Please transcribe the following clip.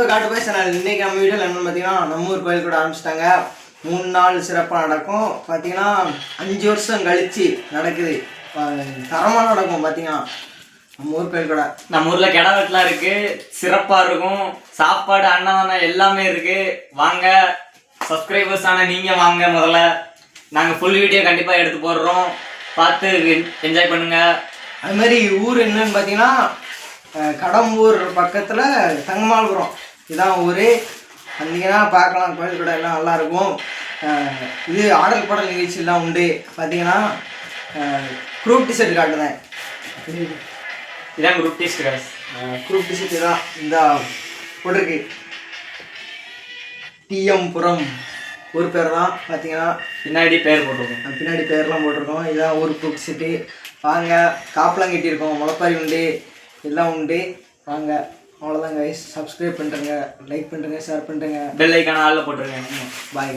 காட்டு போய் சேனல். இன்னைக்கு நம்ம வீடியோவில் என்னென்னு பார்த்தீங்கன்னா நம்ம ஊர் கோயில் கூட ஆரம்பிச்சிட்டாங்க. 3 நாள் சிறப்பாக நடக்கும். பார்த்தீங்கன்னா 5 வருஷம் கழிச்சு நடக்குது. தரமாக நடக்கும். பார்த்தீங்கன்னா நம்ம ஊர் கோயில் கூட நம்ம ஊரில் கிடா வெட்டலாம் இருக்குது, சிறப்பாக இருக்கும். சாப்பாடு அன்னதானம் எல்லாமே இருக்குது. வாங்க சப்ஸ்கிரைபர்ஸ் ஆனால் நீங்கள் வாங்க. முதல்ல நாங்கள் ஃபுல் வீடியோ கண்டிப்பாக எடுத்து போடுறோம், பார்த்து என்ஜாய் பண்ணுங்கள். அதுமாதிரி ஊர் என்னன்னு பார்த்தீங்கன்னா கடம்பூர் பக்கத்தில் தங்கமால்புரம் இதான் ஊர். வந்தீங்கன்னா பார்க்கலாம், கோயில் கூட எல்லாம் நல்லாயிருக்கும். இது ஆடல் பாடல் நிகழ்ச்சியெல்லாம் உண்டு. பார்த்தீங்கன்னா குரூப் டிஷர்ட் காட்டுதேன். இதான் குரூப் டிஷர்ட். குரூப் டிஷர்ட் தான் இந்த போட்டிருக்கு. டிஎம் புரம் ஊர் பேர் தான். பார்த்தீங்கன்னா பின்னாடி பேர் போட்டிருக்கோம், பின்னாடி பேர்லாம் போட்டிருக்கோம். இதான் ஊர் குரூப் டிஷர்ட்டு. வாங்க, காப்பெலாம் கட்டியிருக்கோம், முளைப்பாரி உண்டு, எல்லாம் உண்டு. வாங்க, அவ்வளோதான் கைஸ். சப்ஸ்கிரைப் பண்ணுறேங்க, லைக் பண்ணுறேங்க, ஷேர் பண்ணுறேங்க, பெல் ஐக்கான ஆளில் போட்டுருங்க. பாய்.